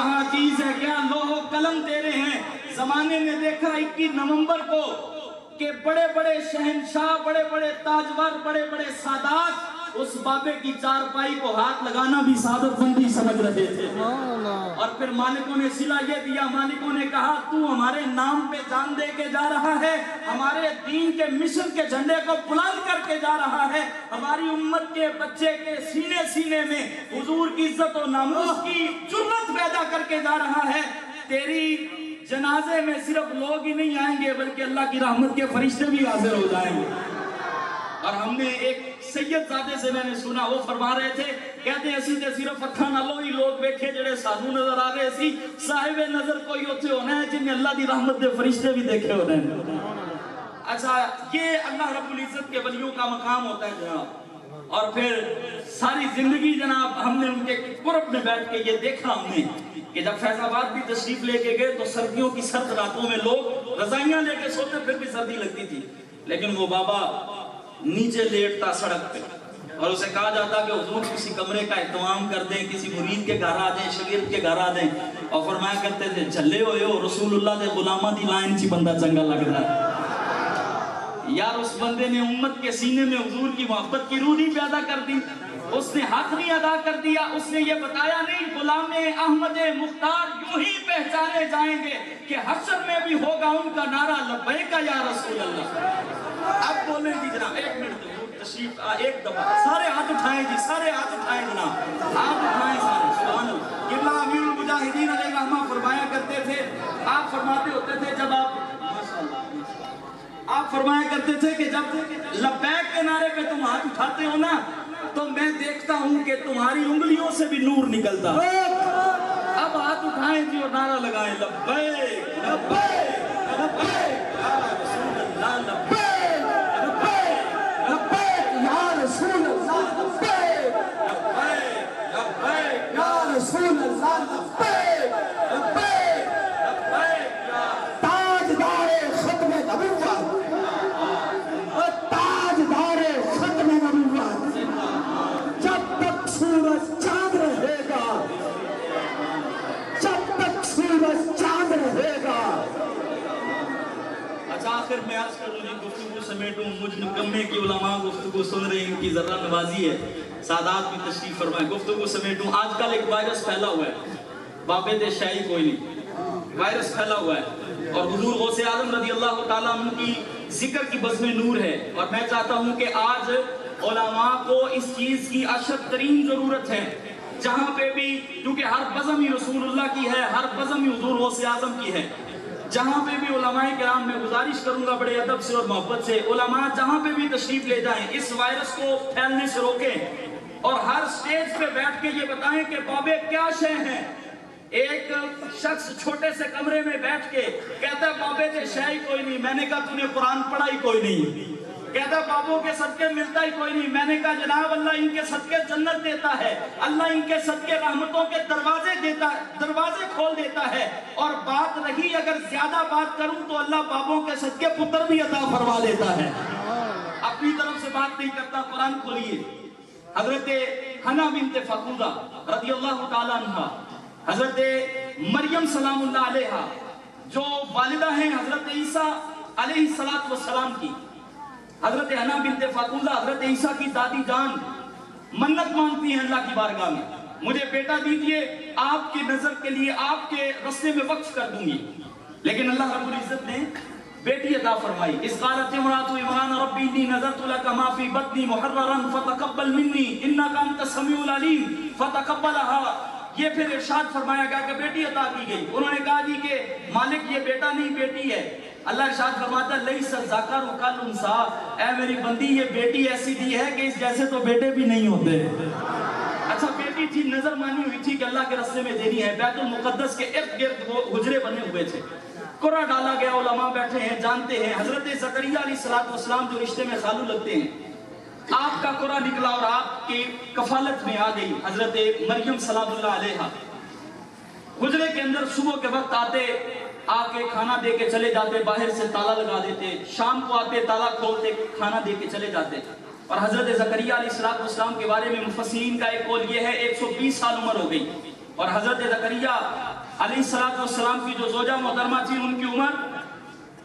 کہاں چیز ہے کیا لوح و قلم تیرے ہیں. زمانے نے دیکھا 21 نومبر کو کہ بڑے بڑے شہنشاہ، بڑے بڑے تاجور، بڑے بڑے سادات اس بابے کی چارپائی کو ہاتھ لگانا بھی سعادت مندی سمجھ رہے تھے. اور پھر مالکوں نے صلہ یہ دیا، مالکوں نے کہا تو ہمارے نام پہ جان دے کے جا رہا ہے، ہمارے دین کے مشن کے جھنڈے کو بلند کر کے جا رہا ہے، ہماری امت کے بچے کے سینے سینے میں حضور کی عزت و ناموس کی جرت پیدا کر کے جا رہا ہے. تیری جنازے میں صرف لوگ ہی نہیں آئیں گے بلکہ اللہ کی رحمت کے فرشتے بھی حاضر ہو جائیں گے. اور ہم نے ایک سید زادے سے میں نے سنا، وہ فرما رہے تھے، کہتے ہیں اسی تے صرف اکھاں نالوں ہی لوگ بیٹھے جڑے سانو نظر آ رہے سی، صاحب نظر کوئی ہوتے ہونا ہے جنہیں اللہ دی رحمت دے فرشتے بھی دیکھے ہونے ہیں. اچھا یہ اللہ رب العزت کے ولیوں کا مقام ہوتا ہے جناب. اور پھر ساری زندگی جناب ہم نے ان کے قرب میں بیٹھ کے یہ دیکھا ہم نے کہ جب فیض آباد بھی تشریف لے کے گئے تو سردیوں کی سرد راتوں میں لوگ رضائیاں لے کے سوتے پھر بھی سردی لگتی تھی، لیکن وہ بابا نیچے لیٹتا سڑک پہ اور اسے کہا جاتا کہ حضور کسی کمرے کا اہتمام کر دیں، کسی مرید کے گھر آ جائیں، شاگرد کے گھر آ جائیں. اور فرمایا کرتے تھے جھلے ہوئے ہو رسول اللہ دے غلامہ دی لائن چی بندہ چنگا لگ رہا ہے. یار اس بندے نے امت کے سینے میں حضور کی محبت کی روح نہیں پیدا کر دی، اس نے حق نہیں ادا کر دیا، اس نے یہ بتایا نہیں غلام احمد مختار یوں ہی پہچانے جائیں گے کہ حشر میں بھی ہوگا ان کا نعرہ لبیک یا رسول اللہ. اب بولیں جی جناب ایک منٹ تشریف ایک دفعہ سارے ہاتھ اٹھائیں جی، سارے ہاتھ اٹھائیں جناب، ہاتھ اٹھائیں سارے. سبحان اللہ. قبلہ امیر المجاہدین علیہ رحمہ فرمایا کرتے تھے، آپ فرماتے ہوتے تھے جب آپ فرمایا کرتے تھے کہ جب لبیک کے نعرے پہ تم ہاتھ اٹھاتے ہو نا تو میں دیکھتا ہوں کہ تمہاری انگلیوں سے بھی نور نکلتا. اب ہاتھ اٹھائیں جی اور نعرہ لگائیں لبیک لبیک لبیک یا رسول اللہ لبیک لبیک لبیک یا رسول اللہ لبیک لبیک لبیک یا رسول اللہ لبیک لبیک لبیک یا تاجدار ختم نبوت، تاجدار ختم نبوت. جب تک سورج چاند رہے گا، جب تک سورج چاند رہے گا. اچھا آخر میں عرض کروں جی گفتگو سمیٹوں، مجھ نکمے کی علماء گفتگو سن رہے ہیں، ان کی ذرہ نوازی ہے، سادات بھی تشریف فرمائیں. گفتگو سمیٹوں. آج کل ایک وائرس پھیلا ہوا ہے، بابے دے شاہی کوئی نہیں، وائرس پھیلا ہوا ہے. اور حضور غوث اعظم رضی اللہ تعالیٰ عنہ کی ذکر کی بزم نور ہے. اور میں چاہتا ہوں کہ آج علماء کو اس چیز کی اشد ترین ضرورت ہے، جہاں پہ بھی کیونکہ ہر بزم ہی رسول اللہ کی ہے، ہر بزم ہی حضور غوث اعظم کی ہے. جہاں پہ بھی علماء کرام میں گزارش کروں گا بڑے ادب سے اور محبت سے، علماء جہاں پہ بھی تشریف لے جائیں اس وائرس کو پھیلنے سے روکیں اور ہر سٹیج پہ بیٹھ کے یہ بتائیں کہ بابے کیا شے ہیں. ایک شخص چھوٹے سے کمرے میں بیٹھ کے کہتا ہے بابے سے شے ہی کوئی نہیں. میں نے کہا تو نے قرآن پڑھا ہی کوئی نہیں. کہتا ہے بابوں کے صدقے ملتا ہی کوئی نہیں. میں نے کہا جناب اللہ ان کے صدقے جنت دیتا ہے، اللہ ان کے صدقے رحمتوں کے دروازے دیتا ہے، دروازے کھول دیتا ہے. اور بات رہی اگر زیادہ بات کروں تو اللہ بابوں کے صدقے پتر بھی عطا فرما دیتا ہے. اپنی طرف سے بات نہیں کرتا، قرآن کھولیے. حضرت حنا بنت فقودہ رضی اللہ تعالیٰ عنہ، حضرت مریم سلام اللہ علیہا جو والدہ ہیں حضرت عیسیٰ علیہ السلام کی، حضرت حنا بنت فقودہ حضرت عیسیٰ کی دادی جان منت مانگتی ہیں اللہ کی بارگاہ میں، مجھے بیٹا دیجئے، آپ کی نظر کے لیے آپ کے رستے میں وقف کر دوں گی. لیکن اللہ رب العزت نے بیٹی عطا فرمائی. اس قالت امرأۃ عمران ربی انی نذرت لک ما فی بطنی محررا فتقبل منی انک انت السمیع العلیم فتقبلها. یہ پھر ارشاد فرمایا گیا کہ بیٹی عطا کی گئی. انہوں نے کہا جی کہ مالک یہ بیٹا نہیں بیٹی ہے. اللہ ارشاد فرماتا ہے لیس الذکر کالانثی، اے میری بندی یہ بیٹی ایسی دی ہے کہ اس جیسے تو بیٹے بھی نہیں ہوتے. اچھا بیٹی تھی، نظر مانی ہوئی تھی کہ اللہ کے راستے میں دینی ہے. بیت المقدس کے ارد گرد وہ حجرے بنے ہوئے تھے، قرآن ڈالا گیا، علماء بیٹھے ہیں جانتے ہیں. حضرت زکریا علیہ السلام جو رشتے میں خالو لگتے ہیں، آپ کا قرآن نکلا اور آپ کی کفالت میں آ گئی حضرت مریم سلام اللہ علیہا. حجرے کے اندر صبح کے وقت آتے، آ کے کھانا دے کے چلے جاتے، باہر سے تالا لگا دیتے، شام کو آتے تالا کھولتے کھانا دے کے چلے جاتے. اور حضرت زکریا علیہ السلام کے بارے میں مفسرین کا ایک قول یہ ہے 120 سال عمر ہو گئی. اور حضرت زکریا علیہ السلام کی جو زوجہ محترمہ تھی ان کی عمر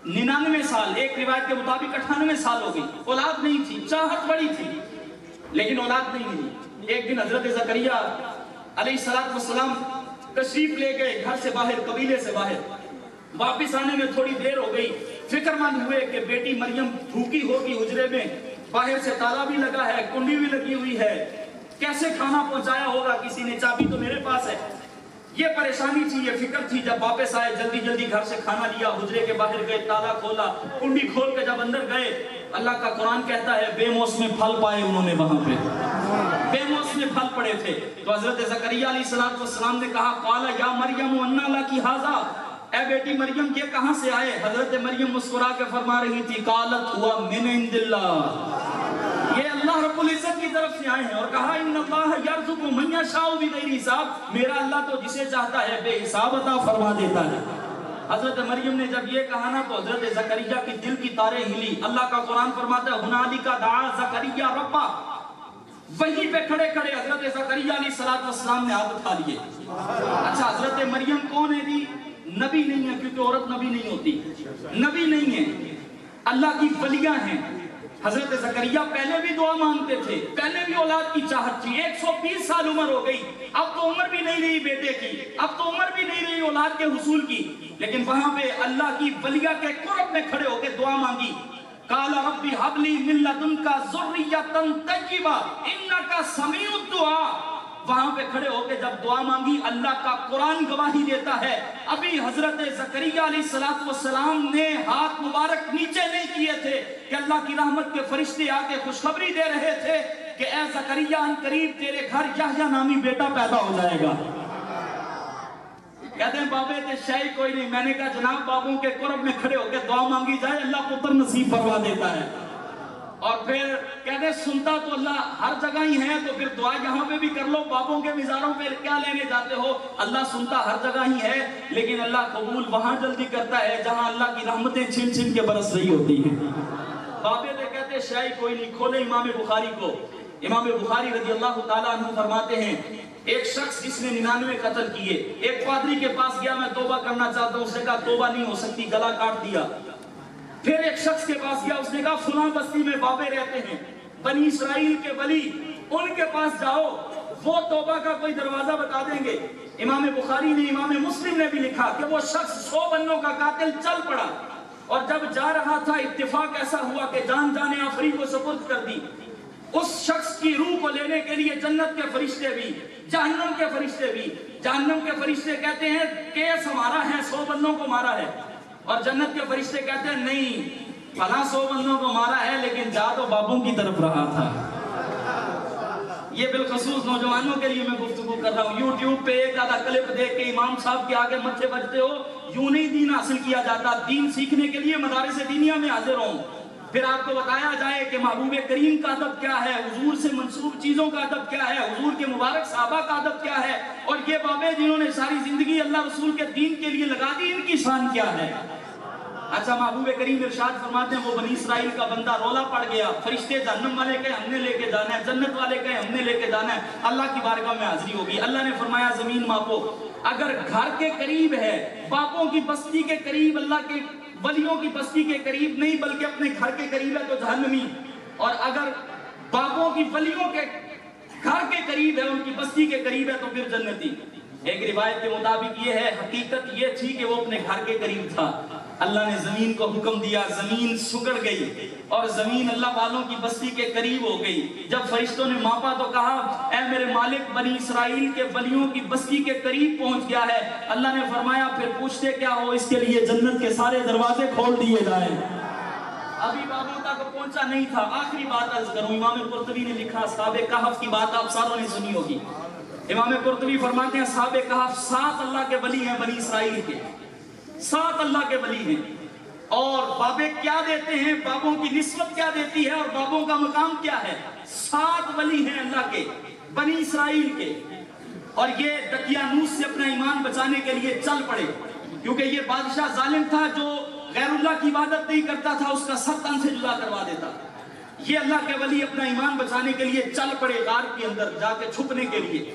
99 سال، ایک روایت کے مطابق 98 سال ہو گئی، اولاد نہیں تھی، چاہت بڑی تھی لیکن اولاد نہیں ملی۔ ایک دن حضرت زکریا علیہ السلام تشریف لے گئے گھر سے باہر، قبیلے سے باہر، واپس آنے میں تھوڑی دیر ہو گئی، فکر مند ہوئے کہ بیٹی مریم بھوکی ہوگی حجرے میں، باہر سے تالا بھی لگا ہے، کنڈی بھی لگی ہوئی ہے، کیسے کھانا پہنچایا ہوگا کسی نے، چابی تو میرے پاس ہے۔ یہ پریشانی تھی، یہ فکر تھی۔ جب واپس آئے جلدی جلدی گھر سے کھانا لیا، حجرے کے باہر گئے، تالا کھولا، کنڈی کھول کے جب اندر گئے، اللہ کا قرآن کہتا ہے بے موسم پھل پائے انہوں نے وہاں پہ، بے موسم پھل پڑے تھے۔ تو حضرت زکریا علیہ السلام نے کہا قال یا مریم انا لکی ھذا، اے بیٹی مریم یہ کہاں سے آئے؟ حضرت مریم مسکرا کے فرما رہی تھی قالت ہوا من عند اللہ، یہ اللہ رب العزت کی طرف سے آئے ہیں، اور کہا ان اللہ یرزق من یشاء بغیر حساب، میرا اللہ تو جسے چاہتا ہے بے حساب عطا فرما دیتا ہے۔ حضرت مریم نے جب یہ کہا نا تو حضرت زکریا کی دل کی تاریں ہلی۔ اللہ کا قرآن فرماتا ہے ہنالک دعا زکریا ربہ، وہیں پہ کھڑے کھڑے حضرت زکریا علیہ السلام نے ہاتھ اٹھا لیے۔ اچھا حضرت مریم کون ہے جی؟ نبی نہیں ہے، کیونکہ عورت نبی نہیں ہوتی، نبی نہیں ہے، اللہ کی ولیاں ہیں۔ حضرت زکریا پہلے بھی دعا مانگتے تھے، پہلے بھی اولاد کی چاہت تھی، 120 سال عمر ہو گئی، اب تو عمر بھی نہیں رہی بیٹے کی، اب تو عمر بھی نہیں رہی اولاد کے حصول کی، لیکن وہاں پہ اللہ کی ولیہ کے قرب میں کھڑے ہو کے دعا مانگی۔ قال رب هب لي من لدنك ذرية طيبة انك سميع الدعاء، وہاں پہ کھڑے ہو کے جب دعا مانگی، اللہ کا قرآن گواہی دیتا ہے ابھی حضرت زکریا علیہ السلام نے ہاتھ مبارک نیچے نہیں کیے تھے کہ اللہ کی رحمت کے فرشتے آ کے خوشخبری دے رہے تھے کہ اے زکریا ان قریب تیرے گھر یحییٰ نامی بیٹا پیدا ہو جائے گا۔ کہتے ہیں بابے تے شے کوئی نہیں، میں نے کہا جناب بابوں کے قرب میں کھڑے ہو کے دعا مانگی جائے، اللہ پتر نصیب فرما دیتا ہے۔ اور پھر کہتے ہیں سنتا تو اللہ ہر جگہ ہی ہے، تو پھر دعا یہاں پہ بھی کر لو، بابوں کے مزاروں پہ کیا لینے جاتے ہو؟ اللہ سنتا ہر جگہ ہی ہے، لیکن اللہ قبول وہاں جلدی کرتا ہے جہاں اللہ کی رحمتیں چھن چھن کے برس رہی ہوتی ہیں۔ بابے تے کہتے ہیں شے کوئی نہیں، کھولے امام بخاری کو۔ امام بخاری رضی اللہ تعالیٰ عنہ فرماتے ہیں ایک شخص جس نے 99 قتل کیے، ایک پادری کے پاس گیا میں توبہ کرنا چاہتا ہوں، اس نے کہا توبہ نہیں ہو سکتی، گلا کاٹ دیا۔ پھر ایک شخص کے پاس گیا، اس نے کہا فلاں بستی میں بابے رہتے ہیں، بنی اسرائیل کے ولی، ان کے پاس جاؤ، وہ توبہ کا کوئی دروازہ بتا دیں گے۔ امام بخاری نے، امام مسلم نے بھی لکھا کہ وہ شخص 100 بندوں کا قاتل چل پڑا، اور جب جا رہا تھا اتفاق ایسا ہوا کہ جان جانے آفرین کو سپرد کر دی۔ اس شخص کی روح کو لینے کے لیے جنت کے فرشتے بھی، جہنم کے فرشتے بھی۔ جہنم کے فرشتے کہتے ہیں کیس ہمارا ہے، 100 بندوں کو مارا ہے، اور جنت کے فرشتے کہتے ہیں نہیں فلاں 100 بندوں کو مارا ہے لیکن جا تو بابوں کی طرف رہا تھا۔ یہ بالخصوص نوجوانوں کے لیے میں گفتگو کر رہا ہوں۔ یوٹیوب پہ ایک آدھا کلپ دیکھ کے امام صاحب کے آگے متھے بجتے ہو، یوں نہیں دین حاصل کیا جاتا۔ دین سیکھنے کے لیے مدارس دینیہ میں حاضر ہوں، پھر آپ کو بتایا جائے کہ محبوب کریم کا ادب کیا ہے، حضور سے منسوب چیزوں کا ادب کیا ہے، حضور کے مبارک صحابہ کا ادب کیا ہے، اور یہ بابے جنہوں نے ساری زندگی اللہ رسول کے دین کے لیے لگا دی، ان کی شان کیا ہے۔ اچھا محبوب کریم ارشاد فرماتے ہیں وہ بنی اسرائیل کا بندہ رولا پڑ گیا، فرشتے جہنم والے کہے ہم نے لے کے جانا ہے، جنت والے کہے ہم نے لے کے جانا ہے، اللہ کی بارگاہ میں حاضری ہوگی۔ اللہ نے فرمایا زمین ماپو، اگر گھر کے قریب ہے، باپوں کی بستی کے قریب، اللہ کے ولیوں کی بستی کے قریب نہیں بلکہ اپنے گھر کے قریب ہے تو جہنمی، اور اگر باپوں کی ولیوں کے گھر کے قریب ہے، ان کی بستی کے قریب ہے تو پھر جنتی۔ ایک روایت کے مطابق یہ ہے، حقیقت یہ تھی کہ وہ اپنے گھر کے قریب تھا۔ اللہ نے زمین کو حکم دیا، زمین سکڑ گئی اور زمین اللہ والوں کی بستی کے قریب ہو گئی۔ جب فرشتوں نے ماپا تو کہا اے میرے مالک، بنی اسرائیل کے ولیوں کی بستی کے قریب پہنچ گیا ہے۔ اللہ نے فرمایا پھر پوچھتے کیا ہو، اس کے لیے جنت کے سارے دروازے کھول دیے جائیں۔ ابھی بابوں تک پہنچا نہیں تھا۔ آخری بات عرض کروں، امام قرطبی نے لکھا، اصحاب کہف کی بات آپ ساروں نے سنی ہوگی۔ امام قرطبی فرماتے ہیں اصحاب کہف 7 اللہ کے ولی ہیں بنی اسرائیل کے، 7 اللہ کے ولی ہیں، اور بابے کیا دیتے ہیں، بابوں کی نسبت کیا دیتی ہے اور بابوں کا مقام کیا ہے۔ 7 ولی ہیں اللہ کے بنی اسرائیل کے، اور یہ دقیانوس سے اپنا ایمان بچانے کے لیے چل پڑے، کیونکہ یہ بادشاہ ظالم تھا جو غیر اللہ کی عبادت نہیں کرتا تھا، اس کا سر تن سے جدا کروا دیتا۔ یہ اللہ کے ولی اپنا ایمان بچانے کے لیے چل پڑے غار کے اندر جا کے چھپنے کے لیے۔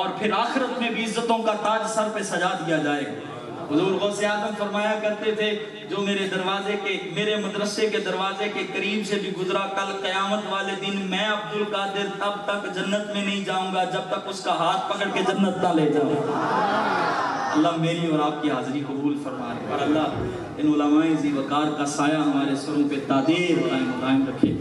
اور پھر آخرت میں بھی عزتوں کا تاج سر پہ سجا دیا جائے گا۔ حضور غوث اعظم فرمایا کرتے تھے جو میرے مدرسے کے دروازے کے قریب سے بھی گزرا، کل قیامت والے دن میں عبد القادر تب تک جنت میں نہیں جاؤں گا جب تک اس کا ہاتھ پکڑ کے جنت نہ لے جاؤں۔ اللہ میری اور آپ کی حاضری قبول فرمائے، اور اللہ ان علماء ذی وقار کا سایہ ہمارے سروں پہ دادیر قائم رکھے۔